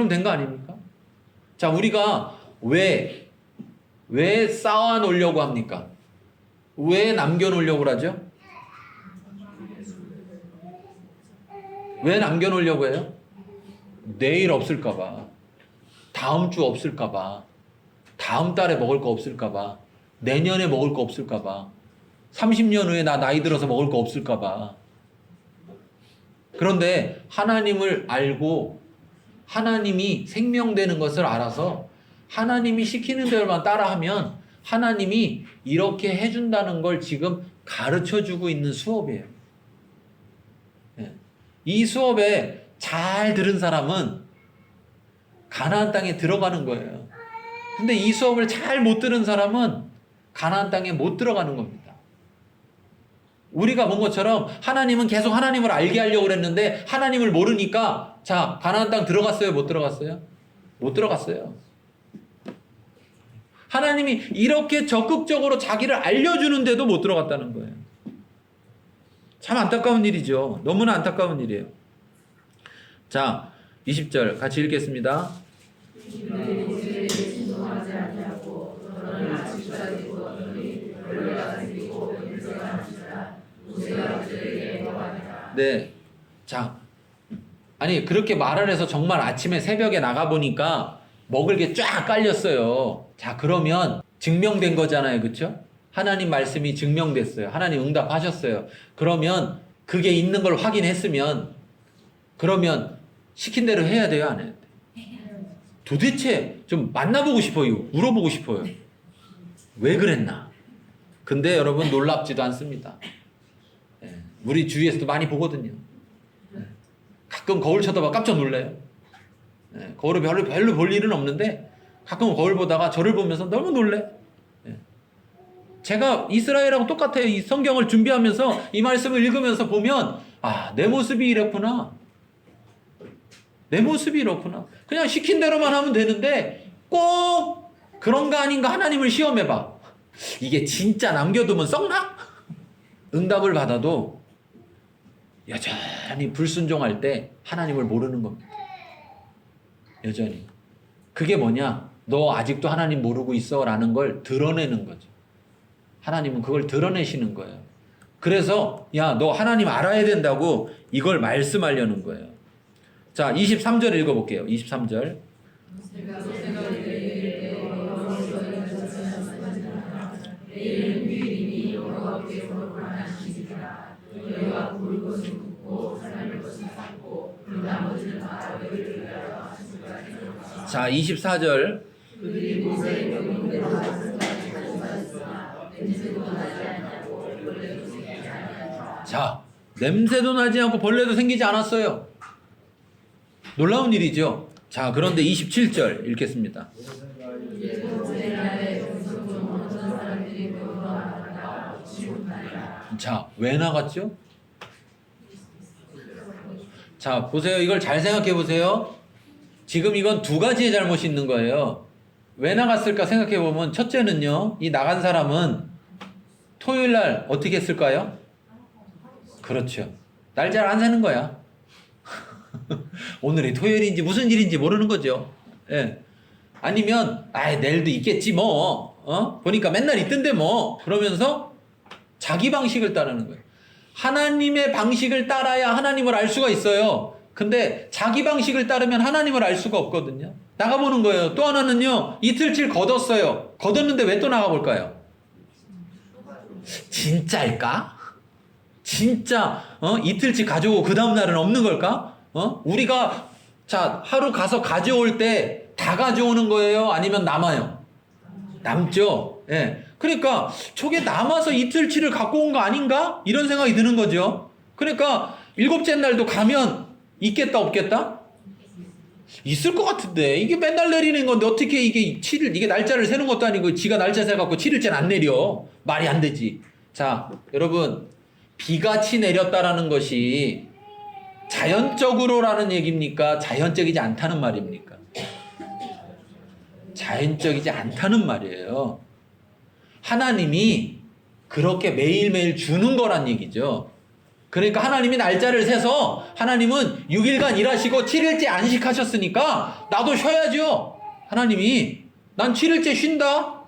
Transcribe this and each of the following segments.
그럼 된 거 아닙니까? 자, 우리가 왜 쌓아 놓으려고 합니까? 왜 남겨 놓으려고 하죠? 왜 남겨 놓으려고 해요? 내일 없을까봐, 다음 주 없을까봐, 다음 달에 먹을 거 없을까봐, 내년에 먹을 거 없을까봐, 30년 후에 나 나이 들어서 먹을 거 없을까봐. 그런데 하나님을 알고 하나님이 생명되는 것을 알아서 하나님이 시키는 대로만 따라하면 하나님이 이렇게 해준다는 걸 지금 가르쳐주고 있는 수업이에요. 이 수업에 잘 들은 사람은 가나안 땅에 들어가는 거예요. 근데 이 수업을 잘 못 들은 사람은 가나안 땅에 못 들어가는 겁니다. 우리가 본 것처럼 하나님은 계속 하나님을 알게 하려고 그랬는데 하나님을 모르니까 자, 가나안 땅 들어갔어요? 못 들어갔어요? 못 들어갔어요. 하나님이 이렇게 적극적으로 자기를 알려주는데도 못 들어갔다는 거예요. 참 안타까운 일이죠. 너무나 안타까운 일이에요. 자, 20절 같이 읽겠습니다. 네. 자, 아니 그렇게 말을 해서 정말 아침에 새벽에 나가보니까 먹을 게 쫙 깔렸어요. 자, 그러면 증명된 거잖아요. 그렇죠? 하나님 말씀이 증명됐어요. 하나님 응답하셨어요. 그러면 그게 있는 걸 확인했으면 그러면 시킨 대로 해야 돼요? 안 해야 돼요? 도대체 좀 만나보고 싶어요. 물어보고 싶어요. 왜 그랬나? 근데 여러분 놀랍지도 않습니다. 우리 주위에서도 많이 보거든요. 가끔 거울 쳐다봐 깜짝 놀래요. 거울을 별로 볼 일은 없는데 가끔 거울 보다가 저를 보면서 너무 놀래. 제가 이스라엘하고 똑같아요. 이 성경을 준비하면서 이 말씀을 읽으면서 보면 아, 내 모습이 이랬구나. 내 모습이 이렇구나. 그냥 시킨 대로만 하면 되는데 꼭 그런가 아닌가 하나님을 시험해봐. 이게 진짜 남겨두면 썩나? 응답을 받아도 여전히 불순종할 때 하나님을 모르는 겁니다. 여전히. 그게 뭐냐? 너 아직도 하나님 모르고 있어 라는 걸 드러내는 거죠. 하나님은 그걸 드러내시는 거예요. 그래서 야, 너 하나님 알아야 된다고 이걸 말씀하려는 거예요. 자, 23절 읽어볼게요. 23절. 자, 24절. 자, 냄새도 나지 않고 벌레도 생기지 않았어요. 놀라운 일이죠. 자, 그런데 27절 읽겠습니다. 자, 왜 나갔죠? 자, 보세요. 이걸 잘 생각해 보세요. 지금 이건 두 가지의 잘못이 있는 거예요. 왜 나갔을까 생각해 보면 첫째는요, 이 나간 사람은 토요일 날 어떻게 했을까요? 그렇죠. 날짜를 안 세는 거야. 오늘이 토요일인지 무슨 일인지 모르는 거죠. 예. 아니면 내일도 있겠지 뭐. 보니까 맨날 있던데 뭐. 그러면서 자기 방식을 따르는 거예요. 하나님의 방식을 따라야 하나님을 알 수가 있어요. 근데 자기 방식을 따르면 하나님을 알 수가 없거든요. 나가보는 거예요. 또 하나는요, 이틀치를 걷었어요. 걷었는데 왜 또 나가볼까요? 진짜일까? 진짜 이틀치 가져오고 그 다음날은 없는 걸까? 우리가 자, 하루 가서 가져올 때 다 가져오는 거예요? 아니면 남아요? 남죠? 예. 그러니까 저게 남아서 이틀치를 갖고 온 거 아닌가? 이런 생각이 드는 거죠. 그러니까 일곱째 날도 가면 있겠다 없겠다? 있을 것 같은데 이게 맨날 내리는 건데 어떻게 이게 날짜를 세는 것도 아니고 지가 날짜 세갖고 7일째는 안 내려. 말이 안 되지. 자, 여러분, 비같이 내렸다라는 것이 자연적으로라는 얘기입니까? 자연적이지 않다는 말입니까? 자연적이지 않다는 말이에요. 하나님이 그렇게 매일매일 주는 거란 얘기죠. 그러니까 하나님이 날짜를 세서 하나님은 6일간 일하시고 7일째 안식하셨으니까 나도 쉬어야죠. 하나님이 난 7일째 쉰다.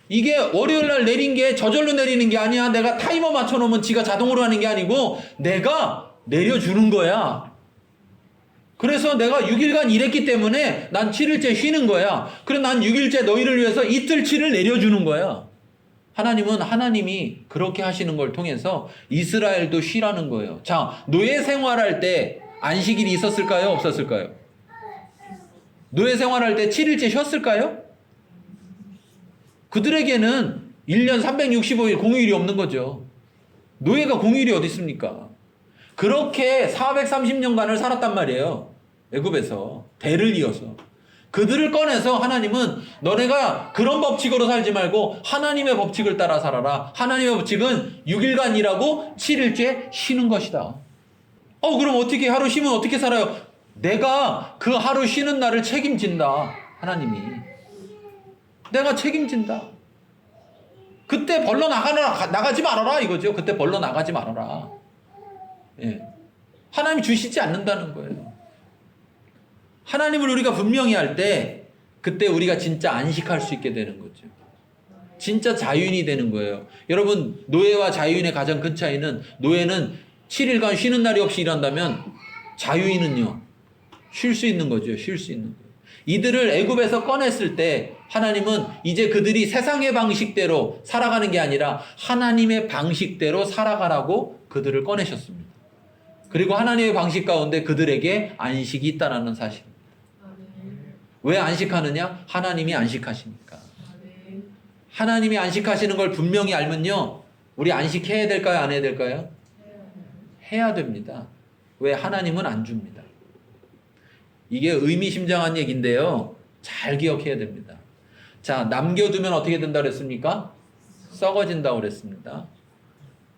이게 월요일 날 내린 게 저절로 내리는 게 아니야. 내가 타이머 맞춰놓으면 지가 자동으로 하는 게 아니고 내가 내려주는 거야. 그래서 내가 6일간 일했기 때문에 난 7일째 쉬는 거야. 그래 난 6일째 너희를 위해서 이틀치를 내려주는 거야. 하나님은 하나님이 그렇게 하시는 걸 통해서 이스라엘도 쉬라는 거예요. 자, 노예 생활할 때 안식일이 있었을까요? 없었을까요? 노예 생활할 때 7일째 쉬었을까요? 그들에게는 1년 365일 공휴일이 없는 거죠. 노예가 공휴일이 어디 있습니까? 그렇게 430년간을 살았단 말이에요. 애굽에서 대를 이어서. 그들을 꺼내서 하나님은 너네가 그런 법칙으로 살지 말고 하나님의 법칙을 따라 살아라. 하나님의 법칙은 6일간 일하고 7일째 쉬는 것이다. 그럼 어떻게 하루 쉬면 어떻게 살아요? 내가 그 하루 쉬는 날을 책임진다. 하나님이. 내가 책임진다. 그때 벌러 나가지 말아라 이거죠. 그때 벌러 나가지 말아라. 예. 하나님이 주시지 않는다는 거예요. 하나님을 우리가 분명히 할 때 그때 우리가 진짜 안식할 수 있게 되는 거죠. 진짜 자유인이 되는 거예요. 여러분 노예와 자유인의 가장 큰 차이는 노예는 7일간 쉬는 날이 없이 일한다면 자유인은요. 쉴 수 있는 거죠. 쉴 수 있는 거예요. 이들을 애굽에서 꺼냈을 때 하나님은 이제 그들이 세상의 방식대로 살아가는 게 아니라 하나님의 방식대로 살아가라고 그들을 꺼내셨습니다. 그리고 하나님의 방식 가운데 그들에게 안식이 있다는 사실입니다. 왜 안식하느냐? 하나님이 안식하시니까. 하나님이 안식하시는 걸 분명히 알면요. 우리 안식해야 될까요? 안 해야 될까요? 해야 됩니다. 왜? 하나님은 안 줍니다. 이게 의미심장한 얘기인데요. 잘 기억해야 됩니다. 자, 남겨두면 어떻게 된다고 그랬습니까? 썩어진다고 그랬습니다.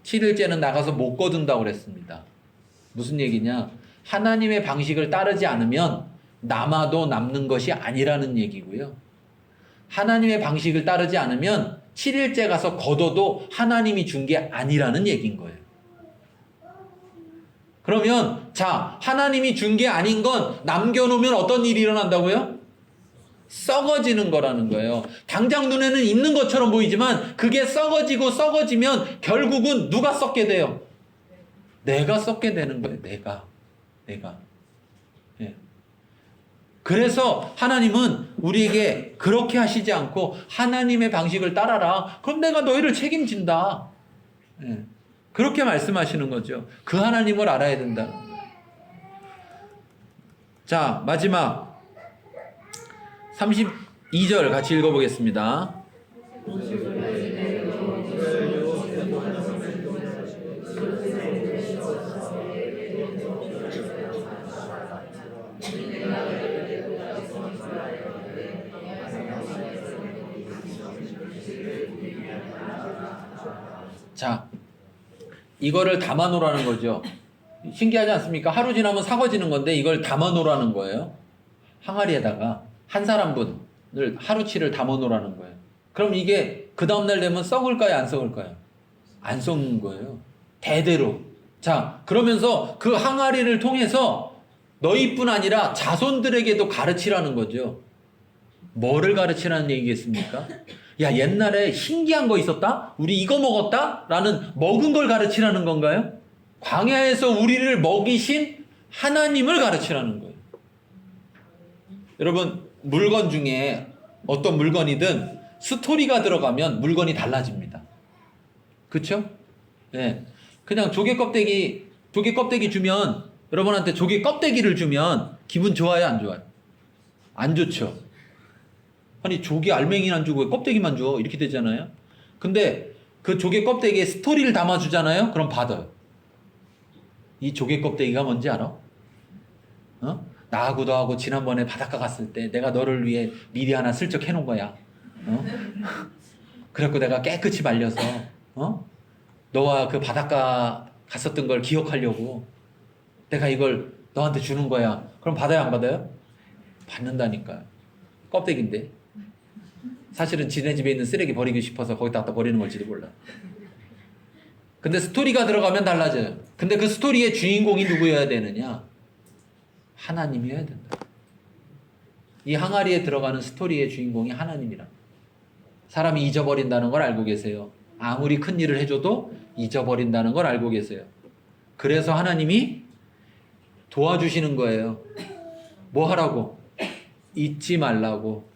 7일째는 나가서 못 거둔다고 그랬습니다. 무슨 얘기냐? 하나님의 방식을 따르지 않으면 남아도 남는 것이 아니라는 얘기고요. 하나님의 방식을 따르지 않으면 7일째 가서 거둬도 하나님이 준 게 아니라는 얘기인 거예요. 그러면 자, 하나님이 준 게 아닌 건 남겨놓으면 어떤 일이 일어난다고요? 썩어지는 거라는 거예요. 당장 눈에는 있는 것처럼 보이지만 그게 썩어지고 썩어지면 결국은 누가 썩게 돼요? 내가 썩게 되는 거예요. 내가. 예. 그래서 하나님은 우리에게 그렇게 하시지 않고 하나님의 방식을 따라라. 그럼 내가 너희를 책임진다. 예. 그렇게 말씀하시는 거죠. 그 하나님을 알아야 된다는 거예요. 자, 마지막 32절 같이 읽어보겠습니다. 자, 이거를 담아놓으라는 거죠. 신기하지 않습니까? 하루 지나면 삭아지는 건데 이걸 담아놓으라는 거예요. 항아리에다가 한 사람분을 하루치를 담아놓으라는 거예요. 그럼 이게 그 다음날 되면 썩을까요? 안 썩을까요? 안 썩는 거예요. 대대로. 자, 그러면서 그 항아리를 통해서 너희뿐 아니라 자손들에게도 가르치라는 거죠. 뭐를 가르치라는 얘기겠습니까? 야, 옛날에 신기한 거 있었다? 우리 이거 먹었다? 라는 먹은 걸 가르치라는 건가요? 광야에서 우리를 먹이신 하나님을 가르치라는 거예요. 여러분, 물건 중에 어떤 물건이든 스토리가 들어가면 물건이 달라집니다. 그쵸? 네. 그냥 조개 껍데기 주면, 여러분한테 조개 껍데기를 주면 기분 좋아요? 안 좋아요? 안 좋죠? 아니, 조개 알맹이는 안 주고 왜 껍데기만 줘? 이렇게 되잖아요? 근데 그 조개 껍데기에 스토리를 담아주잖아요? 그럼 받아요. 이 조개 껍데기가 뭔지 알아? 나하고 너하고 지난번에 바닷가 갔을 때 내가 너를 위해 미리 하나 슬쩍 해놓은 거야. 그래갖고 내가 깨끗이 말려서 너와 그 바닷가 갔었던 걸 기억하려고 내가 이걸 너한테 주는 거야. 그럼 받아요, 안 받아요? 받는다니까요. 껍데기인데. 사실은 지네 집에 있는 쓰레기 버리고 싶어서 거기다 갖다 버리는 걸지도 몰라. 근데 스토리가 들어가면 달라져요. 근데 그 스토리의 주인공이 누구여야 되느냐? 하나님이어야 된다. 이 항아리에 들어가는 스토리의 주인공이 하나님이라. 사람이 잊어버린다는 걸 알고 계세요. 아무리 큰 일을 해줘도 잊어버린다는 걸 알고 계세요. 그래서 하나님이 도와주시는 거예요. 뭐 하라고? 잊지 말라고.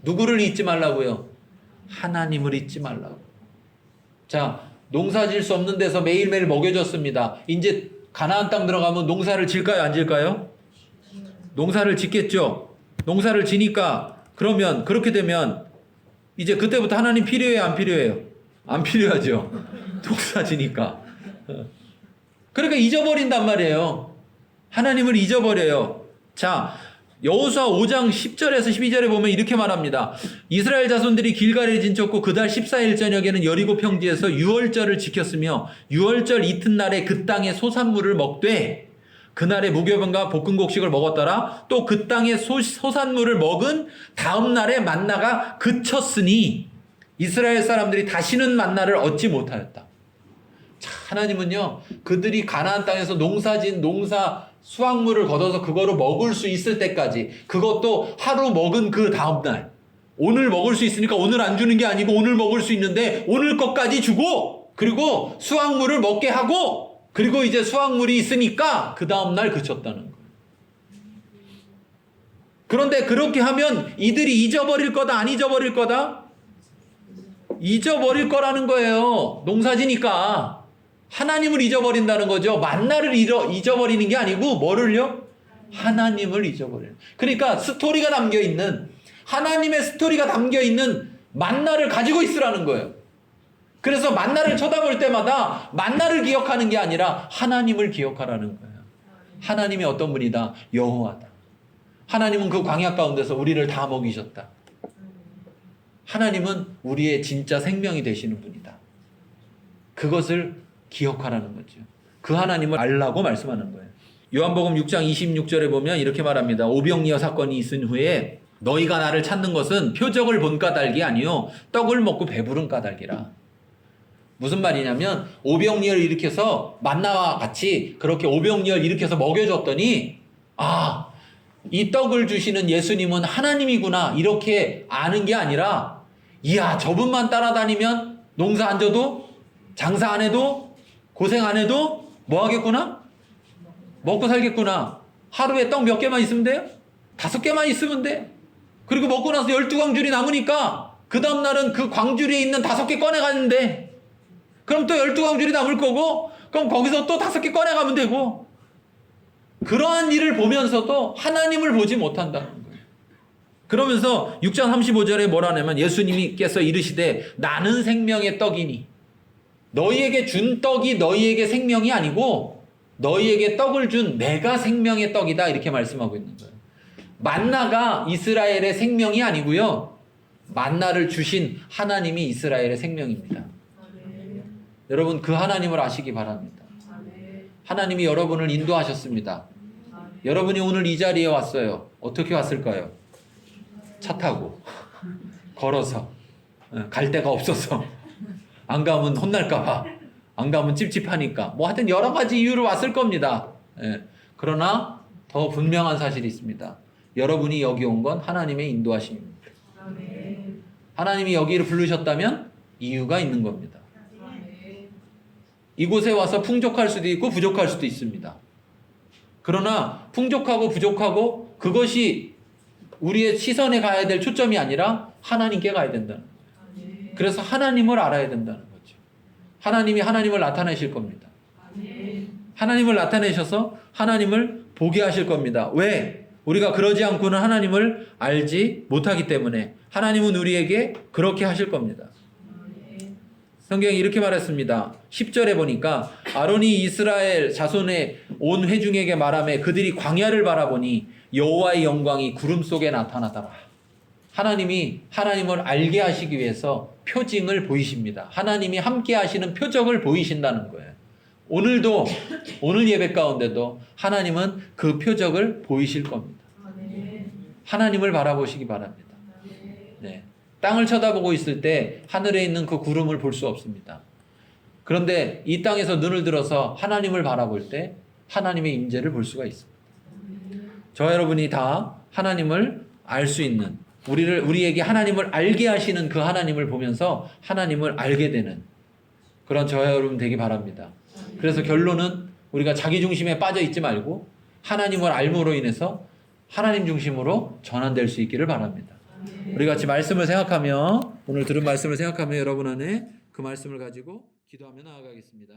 누구를 잊지 말라고요? 하나님을 잊지 말라고. 자, 농사 질 수 없는 데서 매일매일 먹여줬습니다. 이제 가나안 땅 들어가면 농사를 질까요? 안 질까요? 농사를 짓겠죠. 농사를 지니까 그러면 그렇게 되면 이제 그때부터 하나님 필요해요? 안 필요해요? 안 필요하죠. 농사 지니까. 그러니까 잊어버린단 말이에요. 하나님을 잊어버려요. 자, 여호수아 5장 10절에서 12절에 보면 이렇게 말합니다. 이스라엘 자손들이 길갈에 진쳤고 그달 14일 저녁에는 여리고 평지에서 유월절을 지켰으며 유월절 이튿날에 그 땅의 소산물을 먹되 그날에 무교병과 볶은 곡식을 먹었더라. 또 그 땅의 소산물을 먹은 다음 날에 만나가 그쳤으니 이스라엘 사람들이 다시는 만나를 얻지 못하였다. 자, 하나님은요, 그들이 가나안 땅에서 농사진 농사 수확물을 걷어서 그거를 먹을 수 있을 때까지, 그것도 하루 먹은 그 다음 날, 오늘 먹을 수 있으니까 오늘 안 주는 게 아니고 오늘 먹을 수 있는데 오늘 것까지 주고, 그리고 수확물을 먹게 하고, 그리고 이제 수확물이 있으니까 그 다음날 그쳤다는 거예요. 그런데 그렇게 하면 이들이 잊어버릴 거다, 안 잊어버릴 거다? 잊어버릴 거라는 거예요. 농사지니까. 하나님을 잊어버린다는 거죠. 만나를 잊어버리는 게 아니고 뭐를요? 하나님을 잊어버려요. 그러니까 스토리가 담겨있는, 하나님의 스토리가 담겨있는 만나를 가지고 있으라는 거예요. 그래서 만나를 쳐다볼 때마다 만나를 기억하는 게 아니라 하나님을 기억하라는 거예요. 하나님이 어떤 분이다? 여호와다. 하나님은 그 광야 가운데서 우리를 다 먹이셨다. 하나님은 우리의 진짜 생명이 되시는 분이다. 그것을 기억하라는 거죠. 그 하나님을 알라고 말씀하는 거예요. 요한복음 6장 26절에 보면 이렇게 말합니다. 오병이어 사건이 있은 후에 너희가 나를 찾는 것은 표적을 본 까닭이 아니요 떡을 먹고 배부른 까닭이라. 무슨 말이냐면 오병이어를 일으켜서 만나와 같이 그렇게 오병이어를 일으켜서 먹여줬더니 아, 이 떡을 주시는 예수님은 하나님이구나 이렇게 아는 게 아니라 이야 저분만 따라다니면 농사 안 져도 장사 안 해도 고생 안 해도 뭐 하겠구나? 먹고 살겠구나. 하루에 떡 몇 개만 있으면 돼요? 5개만 있으면 돼. 그리고 먹고 나서 12광줄이 남으니까 그 다음날은 그 광줄에 있는 5개 꺼내가는데 그럼 또 12광줄이 남을 거고 그럼 거기서 또 5개 꺼내가면 되고 그러한 일을 보면서도 하나님을 보지 못한다는 거예요. 그러면서 6장 35절에 뭐라 하냐면 예수님께서 이르시되 나는 생명의 떡이니 너희에게 준 떡이 너희에게 생명이 아니고 너희에게 떡을 준 내가 생명의 떡이다 이렇게 말씀하고 있는 거예요. 만나가 이스라엘의 생명이 아니고요. 만나를 주신 하나님이 이스라엘의 생명입니다. 여러분 그 하나님을 아시기 바랍니다. 하나님이 여러분을 인도하셨습니다. 여러분이 오늘 이 자리에 왔어요. 어떻게 왔을까요? 차 타고 걸어서 갈 데가 없어서 안 가면 혼날까봐 안 가면 찝찝하니까 뭐 하여튼 여러 가지 이유로 왔을 겁니다. 그러나 더 분명한 사실이 있습니다. 여러분이 여기 온 건 하나님의 인도하심입니다. 하나님이 여기를 부르셨다면 이유가 있는 겁니다. 이곳에 와서 풍족할 수도 있고 부족할 수도 있습니다. 그러나 풍족하고 부족하고 그것이 우리의 시선에 가야 될 초점이 아니라 하나님께 가야 된다는 거예요. 그래서 하나님을 알아야 된다는 거죠. 하나님이 하나님을 나타내실 겁니다. 하나님을 나타내셔서 하나님을 보게 하실 겁니다. 왜? 우리가 그러지 않고는 하나님을 알지 못하기 때문에 하나님은 우리에게 그렇게 하실 겁니다. 성경이 이렇게 말했습니다. 10절에 보니까 아론이 이스라엘 자손의 온 회중에게 말하며 그들이 광야를 바라보니 여호와의 영광이 구름 속에 나타나더라. 하나님이 하나님을 알게 하시기 위해서 표징을 보이십니다. 하나님이 함께 하시는 표적을 보이신다는 거예요. 오늘도 오늘 예배 가운데도 하나님은 그 표적을 보이실 겁니다. 하나님을 바라보시기 바랍니다. 네. 땅을 쳐다보고 있을 때 하늘에 있는 그 구름을 볼 수 없습니다. 그런데 이 땅에서 눈을 들어서 하나님을 바라볼 때 하나님의 임재를 볼 수가 있습니다. 저와 여러분이 다 하나님을 알 수 있는, 우리에게 하나님을 알게 하시는 그 하나님을 보면서 하나님을 알게 되는 그런 저와 여러분 되기 바랍니다. 그래서 결론은 우리가 자기 중심에 빠져 있지 말고 하나님을 알므로 인해서 하나님 중심으로 전환될 수 있기를 바랍니다. 우리 같이 말씀을 생각하며, 오늘 들은 말씀을 생각하며 여러분 안에 그 말씀을 가지고 기도하며 나아가겠습니다.